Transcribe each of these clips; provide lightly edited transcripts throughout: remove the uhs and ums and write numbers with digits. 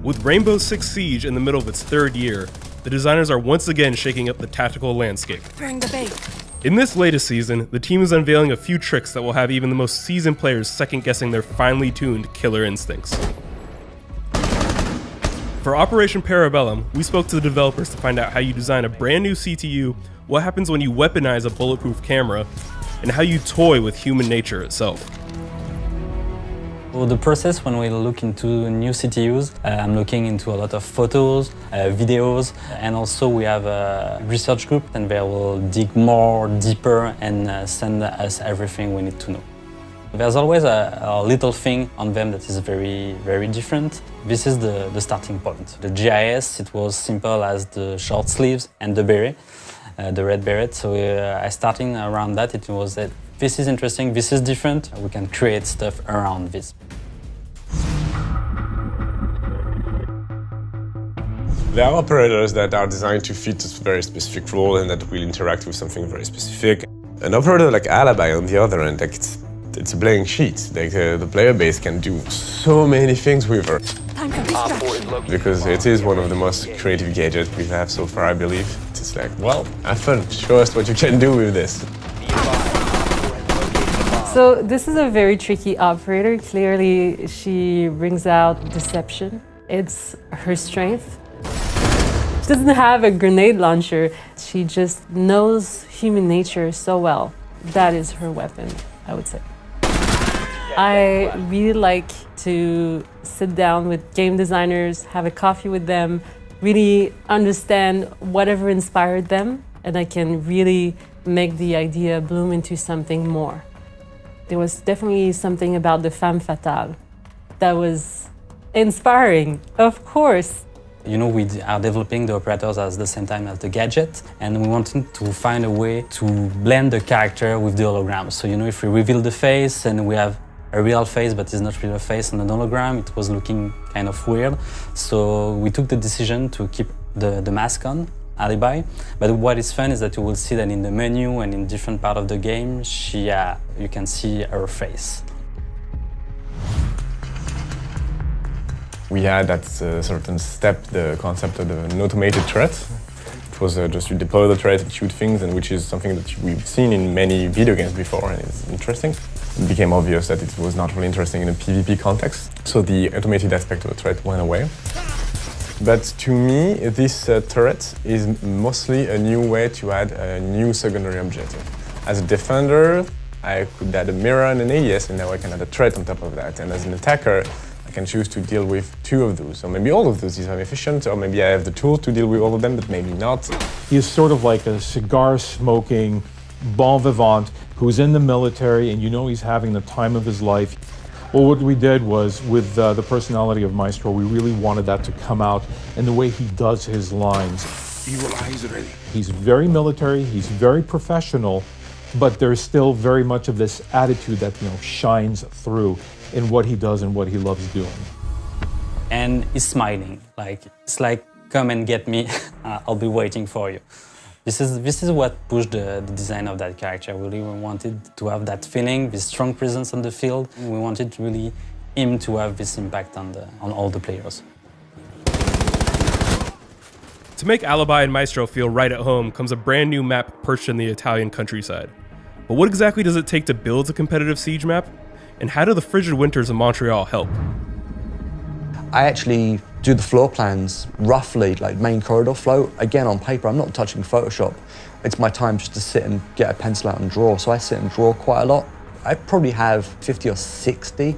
With Rainbow Six Siege in the middle of its third year, the designers are once again shaking up the tactical landscape. Bring the bait. In this latest season, the team is unveiling a few tricks that will have even the most seasoned players second-guessing their finely tuned killer instincts. For Operation Parabellum, we spoke to the developers to find out how you design a brand new CTU, what happens when you weaponize a bulletproof camera, and how you toy with human nature itself. So the process when we look into new CTUs, I'm looking into a lot of photos, videos, and also we have a research group and they will dig more deeper and send us everything we need to know. There's always a little thing on them that is very, very different. This is the starting point. The GIS, it was simple as the short sleeves and the beret, the red beret. So I starting around that, it was that this is interesting, this is different, we can create stuff around this. There are operators that are designed to fit a very specific role and that will interact with something very specific. An operator like Alibi, on the other end, like it's a blank sheet. Like the player base can do so many things with her. Time for distraction. Because it is one of the most creative gadgets we have so far, I believe. It's like, well, have fun, show us what you can do with this. So this is a very tricky operator. Clearly, she brings out deception. It's her strength. She doesn't have a grenade launcher. She just knows human nature so well. That is her weapon, I would say. I really like to sit down with game designers, have a coffee with them, really understand whatever inspired them, and I can really make the idea bloom into something more. There was definitely something about the femme fatale that was inspiring, of course. You know, we are developing the operators at the same time as the gadget, and we wanted to find a way to blend the character with the hologram. So, you know, if we reveal the face and we have a real face, but it's not really a face on an hologram, it was looking kind of weird. So we took the decision to keep the mask on, Alibi. But what is fun is that you will see that in the menu and in different part of the game, you can see her face. We had at a certain step the concept of an automated threat. It was just you deploy the threat and shoot things, and which is something that we've seen in many video games before, and it's interesting. It became obvious that it was not really interesting in a PvP context, so the automated aspect of the threat went away. But to me, this turret is mostly a new way to add a new secondary objective. As a defender, I could add a mirror and an AES, and now I can add a threat on top of that. And as an attacker, I can choose to deal with two of those, or maybe all of those if I'm efficient, or maybe I have the tool to deal with all of them, but maybe not. He's sort of like a cigar-smoking bon vivant who's in the military, and you know he's having the time of his life. Well, what we did was, with the personality of Maestro, we really wanted that to come out in the way he does his lines. Evil eyes ready. He's very military, he's very professional, but there's still very much of this attitude that, you know, shines through in what he does and what he loves doing. And he's smiling, it's like, come and get me, I'll be waiting for you. This is what pushed the design of that character. We really wanted to have that feeling, this strong presence on the field. We wanted really him to have this impact on all the players. To make Alibi and Maestro feel right at home comes a brand new map perched in the Italian countryside. But what exactly does it take to build a competitive Siege map? And how do the frigid winters of Montreal help? I actually do the floor plans roughly, like main corridor flow, again on paper. I'm not touching Photoshop. It's my time just to sit and get a pencil out and draw. So I sit and draw quite a lot. I probably have 50 or 60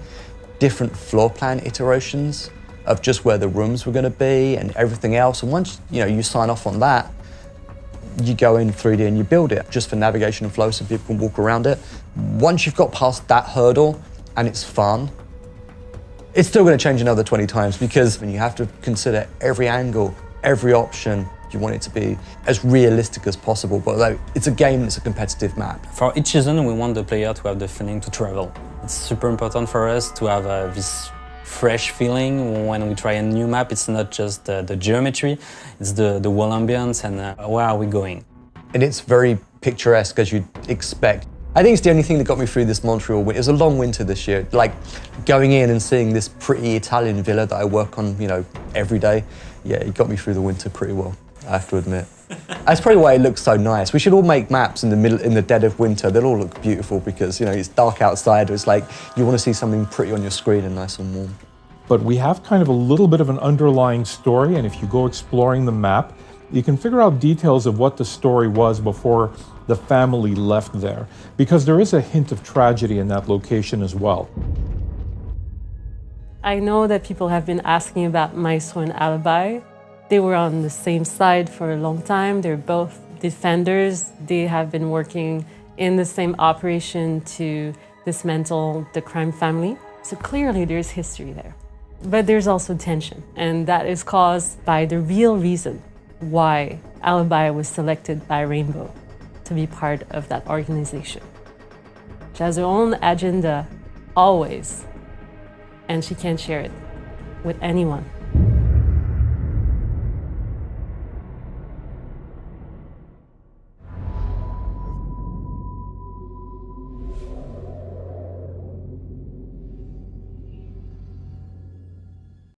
different floor plan iterations of just where the rooms were going to be and everything else. And once you sign off on that, you go in 3D and you build it just for navigation and flow so people can walk around it. Once you've got past that hurdle and it's fun, it's still going to change another 20 times because you have to consider every angle, every option. You want it to be as realistic as possible, but although it's a game, it's a competitive map. For each season, we want the player to have the feeling to travel. It's super important for us to have this fresh feeling when we try a new map. It's not just the geometry, it's the whole ambience and where are we going. And it's very picturesque as you'd expect. I think it's the only thing that got me through this Montreal winter. It was a long winter this year, like going in and seeing this pretty Italian villa that I work on, every day. Yeah, he got me through the winter pretty well, I have to admit. That's probably why it looks so nice. We should all make maps in the dead of winter. They'll all look beautiful because, you know, it's dark outside. It's like you want to see something pretty on your screen and nice and warm. But we have kind of a little bit of an underlying story, and if you go exploring the map, you can figure out details of what the story was before the family left there, because there is a hint of tragedy in that location as well. I know that people have been asking about Maestro and Alibi. They were on the same side for a long time. They're both defenders. They have been working in the same operation to dismantle the crime family. So clearly there's history there. But there's also tension, and that is caused by the real reason why Alibi was selected by Rainbow to be part of that organization. She has her own agenda, always, and she can't share it with anyone.